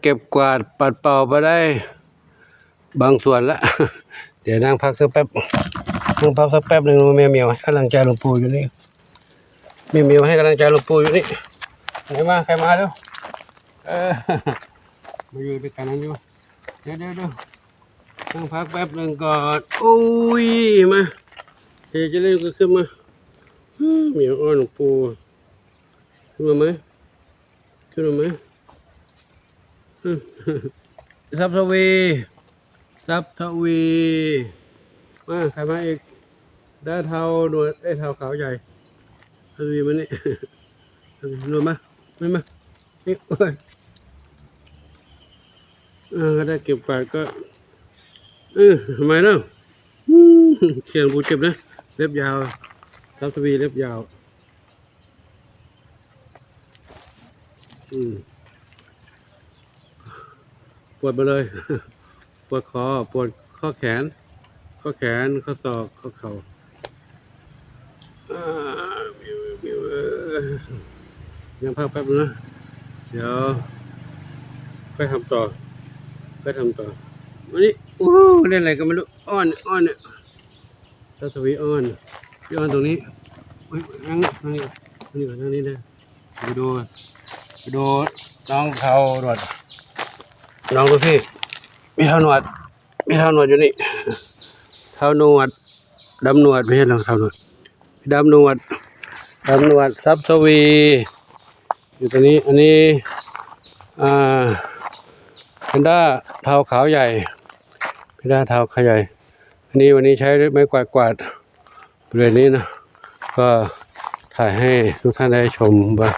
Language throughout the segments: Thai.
เก็บกวาดปัดเป่าไปได้บางส่วนละ เดี๋ยวนั่งพักสักแป๊บหนึ่งแม่เหมียวให้กำลังใจหลวงปู่อยู่นี่แม่เหมียวให้กำลังใจหลวงปู่อยู่นี่ใครมาแล้วมาอยู่ด้วยกันนั่นอยู่เดี๋ยวนั่งพักแป๊บหนึ่งก่อนโอ้ยมาจะเล่นก็ขึ้นมาเหมียวอ้อนหลวงปู่ขึ้นมาไหมซับทวีมาใครมาอีกได้เท้าหนวดได้เท้าขาวใหญ่ทวีมานี่หนวดมาไม่มานี่โอ้ยก็ได้เก็บกวาดก็ทำไมเนาะเขียนบูเจ็บนะเล็บยาวซับทวีเล็บยาวปวดไปเลยปวดคอปวดข้อแขนข้อศอกข้อเข่ายังพักแป๊บนะเดี๋ยวไปทำต่อวันนี้โอ้เล่นอะไรกันไม่รู้อ้อนเนี่ยทัศวีอ้อนพี่อ้อนตรงนี้นั่งนี่นะไปดูน้องเท้าหนวดน้องดูพี่มีเท้าหนวดอยู่นี่เท้าหนวดดำหนวดไม่ใช่หรอกเท้าหนวดดำหนวดซับทวีอยู่ตรงนี้อันนี้แพนด้าเท้าขาวใหญ่อันนี้วันนี้ใช้ไม้กวาดบริเวณนี้นะก็ถ่ายให้ทุกท่านได้ชมว่า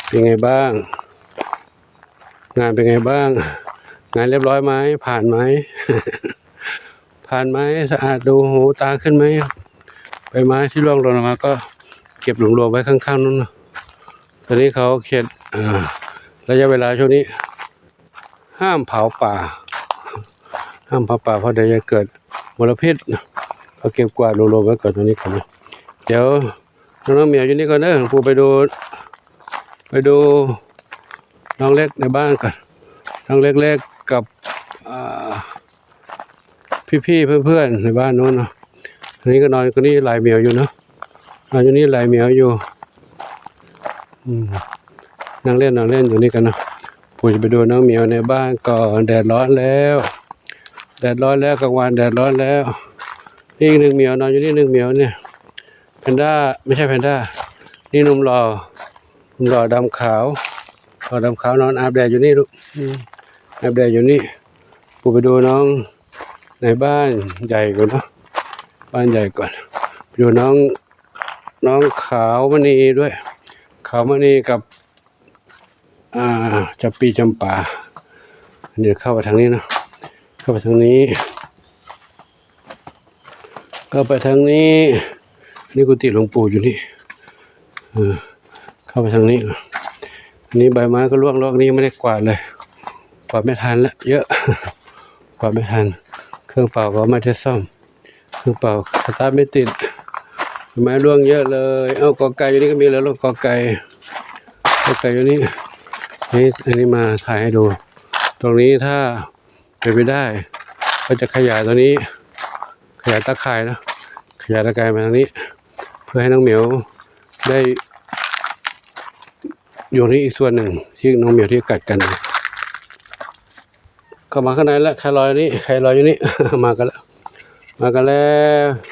เป็นไงบ้างงานเป็นไงบ้างงานเรียบร้อยไหมผ่านไหม สะอาดดูหูตาขึ้นไหมใบไม้ที่ร่วงหล่นลงมาก็เก็บรวมไว้ข้างๆนั่นนะตอนนี้เขาเขตระยะเวลาช่วงนี้ห้ามเผาป่าเพราะเดี๋ยวจะเกิดมลพิษเขาเก็บกวาดรวมไว้ก่อนตรงนี้ก่อนนะเดี๋ยวน้องเหมียวอยู่นี่ก่อนนะหลวงปู่ไปดูน้องเล็กในบ้านก่อนน้องเล็กๆกับพี่เพื่อนในบ้านโน้นเนาะอันนี้ก็นอนคนนี้ลายเหมียวอยู่เนาะนอนอยู่นี่ลายเหมียวอยู่นั่งเล่นอยู่นี่กันเนาะปู่จะไปดูน้องเหมียวในบ้านก่อนแดดร้อนแล้วกลางวันแดดร้อนแล้วนี่อีกหนึ่งเหมียวนอนอยู่นี่หนึ่งเหมียวเนี่ยแพนด้าไม่ใช่แพนด้านี่หนุ่มหล่อดำขาวนอนอาบแดดอยู่นี่ลูกอาบแดดอยู่นี่ปู่ไปดูน้องในบ้านใหญ่ก่อนเนาะบ้านใหญ่ก่อนไปดูน้องขาวมณีด้วยขาวมณีกับจับปีจำปาเดี๋ยวเข้าไปทางนี้เนาะเข้าไปทางนี้นี่กุฏิหลวงปู่อยู่นี่เข้าไปทางนี้อันนี้ใบไม้ก็ร่วงนี้ไม่ได้กวาดเลยกวาดไม่ทันแล้วเยอะกวาดไม่ทันเครื่องเป่าก็ไม่ได้ซ่อมเครื่องเป่าสตาร์ทไม่ติดไม้ร่วงเยอะเลยกอไก่อยู่นี่ก็มีแล้วลูกกอไก่อยู่นี่อันนี้มาถ่ายให้ดูตรงนี้ถ้าเป็นไปได้ก็จะขยายตัวนี้ขยายตะข่ายนะขยายตะข่ายมาทางนี้เพื่อให้น้องเหมียวได้อยู่นี่อีกส่วนหนึ่งที่น้องเหมียวที่กัดกันเข้ามาข้างในแล้วใครรออยู่นี่ มากันแล้ว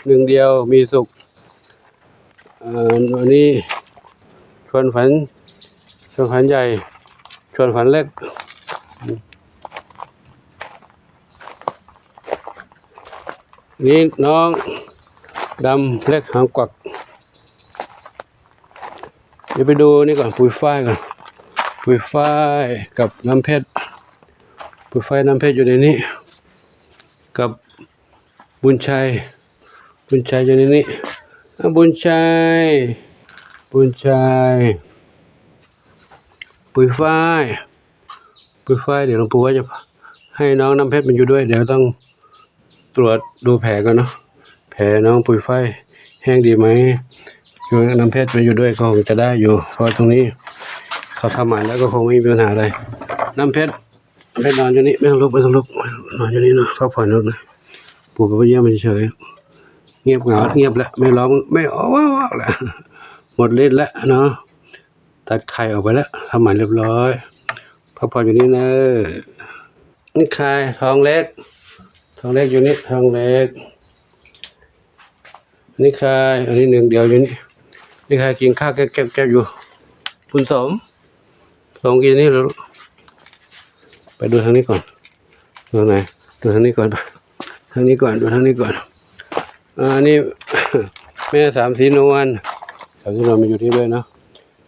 หนึ่งเดียวมีสุขวันนี้ชวนฝันใหญ่ชวนฝันเล็กนี่น้องดำเล็กหางกวักเดี๋ยวไปดูนี่ก่อนปุยฝ้ายกับน้ำเพชรอยู่ในนี้กับบุญชัยอยู่ในนี้บุญชัยปุยฝ้ายเดี๋ยวหลวงปู่ว่าจะให้น้องน้ำเพชรมันอยู่ด้วยเดี๋ยวต้องตรวจดูแผลกันเนาะแผลน้องปุยฝ้ายแห้งดีไหมอยู่น้ำเพชรมันอยู่ด้วยก็คงจะได้อยู่เพราะตรงนี้เขาทำใหม่แล้วก็คงไม่มีปัญหาอะไร น้ำเพชรนอนอยู่นี่ไม่ต้องลุกนอนอยู่นี่เนาะพักผ่อนลูกนะปู่กับพ่อเยี่ยมมันเฉยเงียบเหงาเงียบแล้วไม่ร้องไม่อ้าวแล้วหมดฤทธิ์แล้วเนาะตัดไข่ออกไปแล้วทำหมันเรียบร้อยพักผ่อนอยู่นี่นะนี่ไข่ทองเล็กอยู่นี่ทองเล็กนี่ไข่อันนี้หนึ่งเดียวอยู่นี่ไข่กินข้าวแก็บอยู่คุณสมกินนี่แล้วไปดูทางนี้ก่อนดูไหนดูทางนี้ก่อนทางนี้ก่อนดูทางนี้ก่อนนี่ แม่สามสีนวลมีอยู่ที่ด้วยเนาะ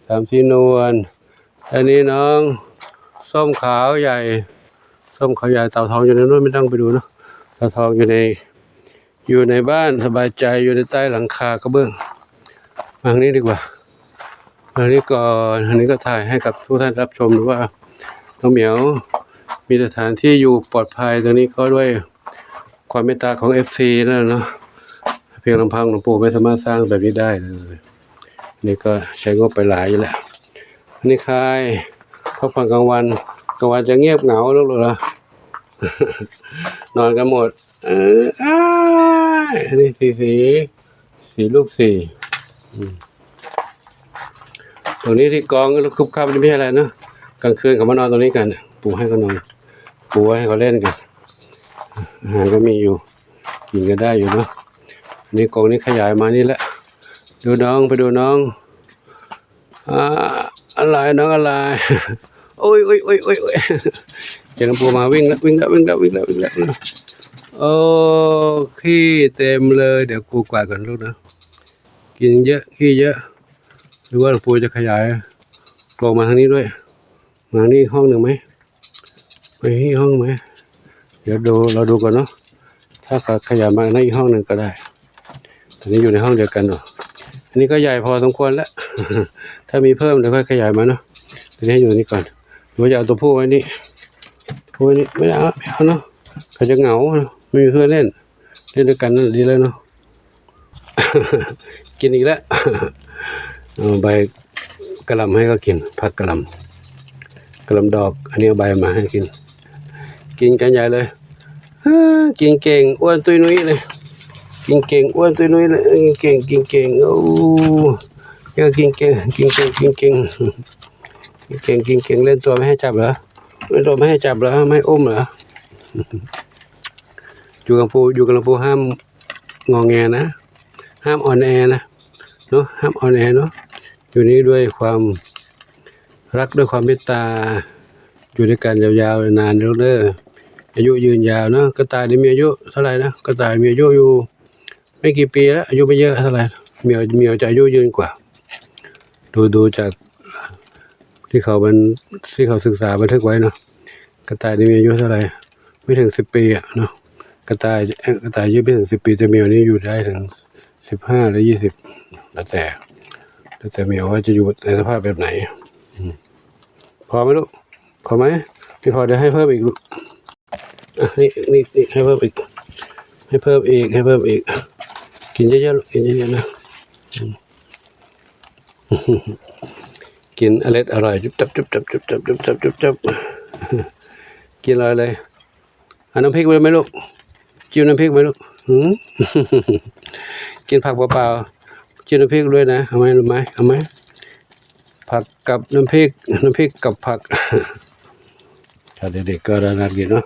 สามสีนวลอันนี้น้องส้มขาวใหญ่เต่าทองอยู่ในนู้นไม่ต้องไปดูเนาะเต่าทองอยู่ในบ้านสบายใจอยู่ในใต้หลังคากระเบื้องมาทางนี้ดีกว่าอันนี้ก่อนอันนี้ก็ถ่ายให้กับทุกท่านรับชมดูว่าน้องเหมียวมีสถานที่อยู่ปลอดภัยตรงนี้ก็ด้วยความเมตตาของ FC นั่นเนาะเพียงลำพังหลวงปู่ไม่สามารถสร้างแบบนี้ได้เลยนี่ก็ใช้งบไปหลายอยู่แล้วอันนี้ใครพักผ่อนกลางวันจะเงียบเหงาลูกเหรอนอนกันหมดอันนี้สีรูปสี่ตรงนี้ที่กองคุบคับนี่ไม่ใช่อะไรเนาะกลางคืนเขามานอนตรงนี้กันปู่ให้เขานอนปู่ให้เขาเล่นกันอาหารก็มีอยู่กินก็ได้อยู่เนาะนี่กองนี้ขยายมานี่แหละดูน้องไปดูน้องอะไรน้องอะไรโอ้ยเจอหลวงปู่มาวิ่งแล้วโอ้ขี้เต็มเลยเดี๋ยวกูกวาดก่อนลูกนะกินเยอะขี้เยอะหรือว่าหลวงปู่จะขยายกองมาทางนี้ด้วยมานี่ห้องหนึ่งไหมไปที่ห้องไหมเดี๋ยวเราดูก่อนเนาะถ้าขยายมาในอีกห้องหนึ่งก็ได้ตอนนี้อยู่ในห้องเดียวกันเนาะอันนี้ก็ใหญ่พอสมควรแล้ว ถ้ามีเพิ่มเดี๋ยวค่อยขยายมาเนาะตอนนี้ให้อยู่นี่ก่อนหรือว่าจะเอาตัวผู้ไว้นี่ไม่เอาเนาะเขาจะเหงาไม่มีเพื่อนเล่นด้วยกันนั่นดีแล้วเนาะ กินอีกแล้ว ใบกระหล่ำให้ก็กินผักกระหล่ำดอกอันนี้เอาใบมาให้กินกันใหญ่เลยกินเก่งอ้วนตุ้ยนุ้ยเลยกินเก่งอ้วนตุ้ยนุ้ยเลยเก่งโอ้ยกินเก่งเล่นตัวไม่ให้จับเหรอไม่ให้จับเหรอไม่อุ้มเหรออยู่กับหลวงปู่ห้ามงอแงนะห้ามอ่อนแอนะเนาะห้ามอ่อนแอเนาะอยู่นี้ด้วยความรักด้วยความเมตตาอยู่ด้วยกันยาวๆนานเรื่อยๆอายุยืนยาวเนาะกระต่ายนี่มีอายุเท่าไหร่นะกระต่ายมีอายุอยู่ไม่กี่ปีแล้วอายุไม่เยอะเท่าไหร่เหมียวจะอายุยืนกว่าดูจากที่เขาศึกษาบันทึกไว้เนาะกระต่ายนี่มีอายุเท่าไหร่ไม่ถึง10 ปีอ่ะเนาะกระต่ายอายุไม่ถึง10 ปีแต่เหมียวนี่อยู่ได้ถึง15 หรือ 20แล้วแต่เหมียวว่าจะอยู่ในสภาพแบบไหนพอไหมลูกพอไหมไม่พอเดี๋ยวให้เพิ่มอีกลูกนี่ให้เพิ่มอีกกินเยอะๆลูกกินเยอะๆนะกินอร่อยจุ๊บกินอร่อยเลยเอาน้ำพริกไปไหมลูกจิ้มน้ำพริกไหมลูกกินผักเปล่าๆจิ้มน้ำพริกด้วยนะเอาไหมผักกับน้ำพริกกับผักถ้าเด็กๆก็น่ากินเนาะ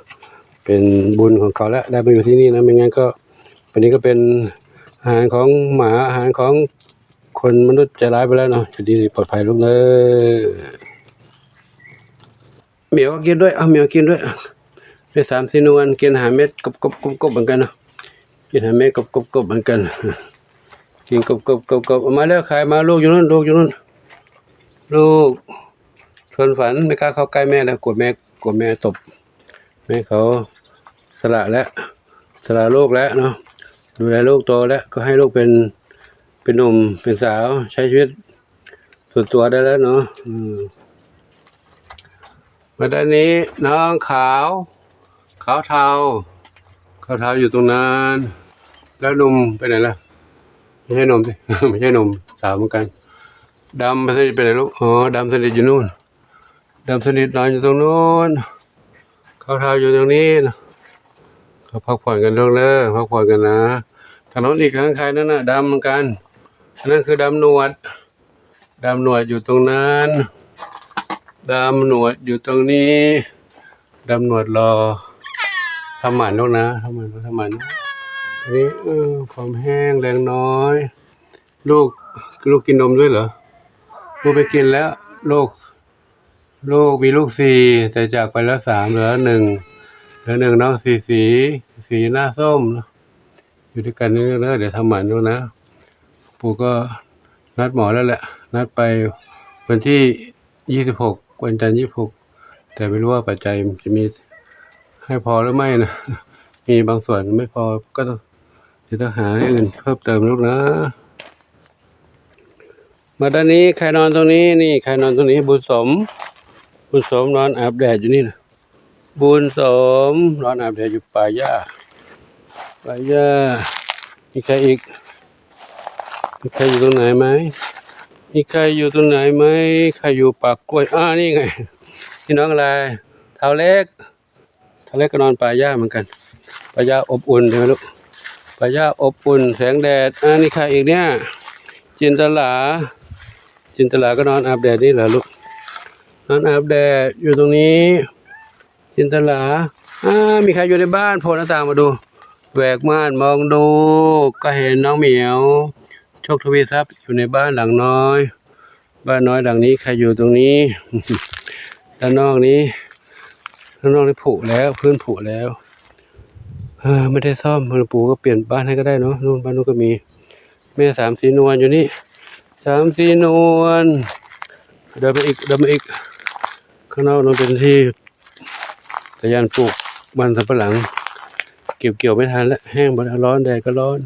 เป็นบุญของเขาแล้วได้มาอยู่ที่นี่นะไม่งั้นก็วันนี้ก็เป็นอาหารของหมาอาหารของคนมนุษย์ใจร้ายไปแล้วเนาะจะดีปลอดภัยลูกเลยเหมียวกินด้วยเอาเหมียวกินด้วยเป็น3 สีนวลกินอาหารเม็ดกบเหมือนกันเนาะกินอาหารเม็ดกบเหมือนกันกินกบมาแล้วใครมาลูกอยู่นู่นลูกชวนฝันไม่กล้าเข้าใกล้แม่แล้วกลัวแม่ตบแม่เขาสละลูกแล้วเนาะดูแลลูกโตแล้วก็ให้ลูกเป็นหนุ่มเป็นสาวใช้ชีวิตส่วนตัวได้แล้วเนาะมาด้านนี้น้องขาวเทาอยู่ตรงนั้นแล้วหนุ่มไปไหนล่ะไม่ใช่หนุ่มสิ ไม่ใช่หนุ่มสาวเหมือนกันดำไปไหนลูกอ๋อดำสนิทอยู่นู่น ดำสนิทนอนอยู่ตรงนู้นเขาเท้าอยู่ตรงนี้นะเขาพักผ่อนกันลงเลยพักผ่อนกันนะถนนอีกข้างใครนั่นน่ะดำเหมือนกันนั่นคือดำหนวดอยู่ตรงนั้นดำหนวดอยู่ตรงนี้ดำหนวดรอทำหมันลูกนะทำหมันนี่ความแห้งแรงน้อยลูกกินนมด้วยเหรอลูกไปกินแล้วลูกมีลูก4แต่จากไปแล้ว3เหลือ1น้องสีหน้าส้มอยู่ด้วยกันนี่เดี๋ยวทำหมันดูนะปู่ก็นัดหมอแล้วแหละนัดไปวันที่26วันจันทร์26แต่ไม่รู้ว่าปัจจัยจะมีให้พอหรือไม่นะมีบางส่วนไม่พอก็ต้องหาให้อื่นเพิ่มเติมลูกนะมาด้านนี้ใครนอนตรงนี้นี่ใครนอนตรงนี้บุญสมนอนอาบแดดอยู่นี่นะบุญสมนอนอาบแดดอยู่ป่าหญ้ามีใครอีกมีใครอยู่ตรงไหนไหมใครอยู่ปากกล้วยนี่ไงพี่น้องอะไรเท้าเล็กก็นอนป่าหญ้าเหมือนกันป่าหญ้าอบอุ่นใช่ไหมลูกป่าหญ้าอบอุ่นแสงแดดนี่ใครอีกเนี่ยจินตลาก็นอนอาบแดดนี่เหรอลูกนอนอาบแดดอยู่ตรงนี้จินตลามีใครอยู่ในบ้านโผล่หน้าต่างมาดูแหวกม่านมองดูก็เห็นน้องเหมียวโชคทวีทรัพย์อยู่ในบ้านหลังน้อยบ้านน้อยหลังนี้ใครอยู่ตรงนี้ ด้านนอกนี้ผุแล้วพื้นผุแล้วไม่ได้ซ่อมปู่ก็เปลี่ยนบ้านให้ก็ได้เนาะนู่นบ้านนู้นก็มีแม่3สีนวลอยู่นี่3สีนวลเดินมาอีกข้างนอกนั้นเป็นที่ตะยานปลูกมันสำปะหลังเกี่ยวไม่ทันแล้วแห้งหมดร้อนแดดก็ร้อน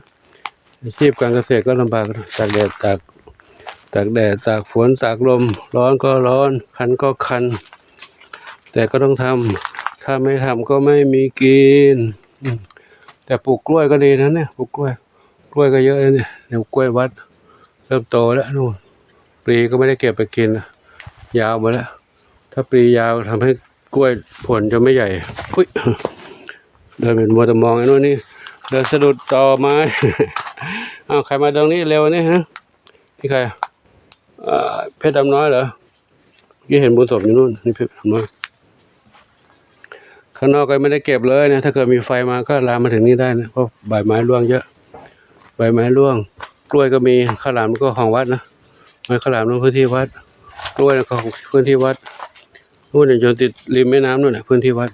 อาชีพการเกษตรก็ลำบากตากแดดตากฝนตากลมร้อนก็ร้อนคันก็คันแต่ก็ต้องทำถ้าไม่ทำก็ไม่มีกินแต่ปลูกกล้วยก็ดีนะเนี่ยปลูกกล้วยก็เยอะเลยเนี่ยเดี๋ยวกล้วยวัดเริ่มโตแล้วนู่นปลีก็ไม่ได้เก็บไปกินยาวหมดแล้วถ้าปลียาวทำให้กล้วยผลจะไม่ใหญ่เดินเป็นมัวแต่มองไอ้นู่นนี่เดินสะดุดต่อไม้ใครมาตรงนี้เร็วนี่ฮะนี่ใครเพชรดำน้อยเหรอยี่เห็นบุญสมอยู่นู่นนี่เพชรดำน้อยข้างนอกก็ไม่ได้เก็บเลยนะถ้าเกิดมีไฟมาก็ลามมาถึงนี่ได้นะเพราะใบไม้ร่วงเยอะใบไม้ร่วงกล้วยก็มีข้าวหลามก็ของวัดนะไม้ข้าวหลามนั่นพื้นที่วัดกล้วยก็ของพื้นที่วัดนู่นเนี่ยจนติดริมแม่น้ำนู่นแหละพื้นที่วัด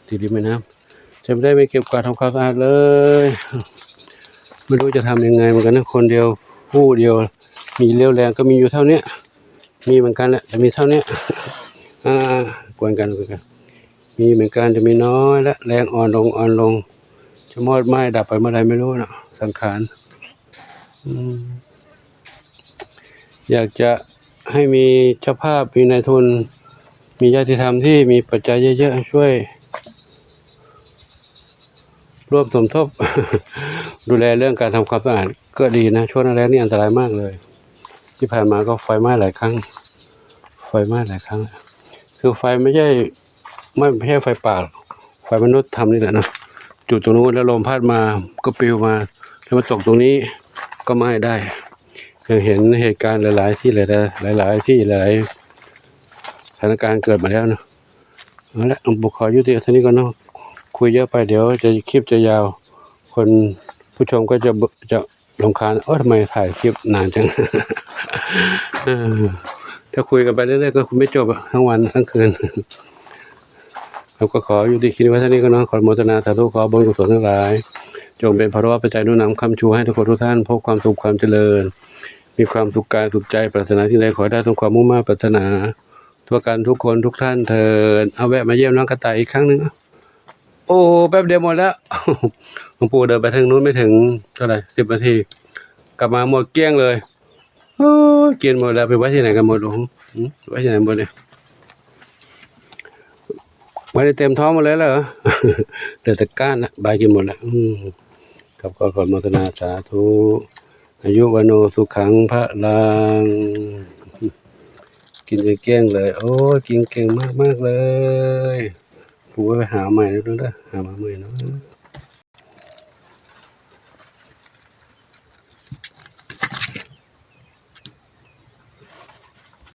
ติดริมแม่น้ำจะไม่ได้ไม่เก็บกวาดทำความสะอาดเลยไม่รู้จะทำยังไงเหมือนกันนะคนเดียวผู้เดียวมีเรี่ยวแรงก็มีอยู่เท่านี้มีเหมือนกันแหละแต่มีเท่านี้กวนกันมีเหมือนกันจะมีน้อยและแรงอ่อนลงจะมอดไหม้ดับไปเมื่อไรไม่รู้นะสังขารอยากจะให้มีเจ้าภาพมีนายทุนมีญาติธรรมที่มีปัจจัยเยอะๆช่วยร่วมสมทบ ดูแลเรื่องการทำความสะอาดก็ดีนะช่วงแรกนี่อันตรายมากเลยที่ผ่านมาก็ไฟไหม้หลายครั้งคือไฟไม่ใช่ไฟป่าไฟมนุษย์ทำนี่แหละนะจุดตรงนู้นแล้วลมพัดมาก็ปลิวมาแล้วมาตกตรงนี้ก็ไหม้ได้เคยเห็นเหตุการณ์หลายๆที่หลายที่หลายสถานการณ์เกิดมาแล้วนะเอาละผมขอยุติเท่านี้ก่อนเนาะคุยเยอะไปเดี๋ยวคลิปจะยาวคนผู้ชมก็จะรำคาญทำไมถ่ายคลิปนานจัง ถ้าคุยกันไปเรื่อยๆก็คุยไม่จบทั้งวันทั้งคืนเราก็ขอยุติคลิปไว้เท่านี้ก็เนาะขอโมทนาสาธุขอบุญกุศลทั้งหลายจงเป็นภาระปัจจัยนุนำคำชูให้ทุกคนทุกท่านพบความสุขความเจริญมีความสุขกายสุขใจปรารถนาที่ใดขอได้สมความมุ่งมั่นปรารถนาทั่วกันทุกคนทุกท่านเถิดเอาแวะมาเยี่ยมน้องกระต่ายอีกครั้งนึงโอ้แป๊บเดียวหมดแล้วหลวงปู่เดินไปทางนู้นไม่ถึงเท่าไหร่10 นาทีกลับมาหมดเกลี้ยงเลยกินหมดแล้วไปไว้ที่ไหนกันหมดหลวงไว้ที่ไหนหมดเนี่ยไว้ได้เต็มท้องหมดเลยเหรอ เดือดตะก้านนะใบกินหมดแล้วกับขอโมทนาสาธุอายุวโนสุขังพระลัง กินจนเกลี้ยงเลยโอ้ยกินเก่งมากๆเลยปู่ไปหาใหม่แล้วด้วยหามาใหม่เนาะ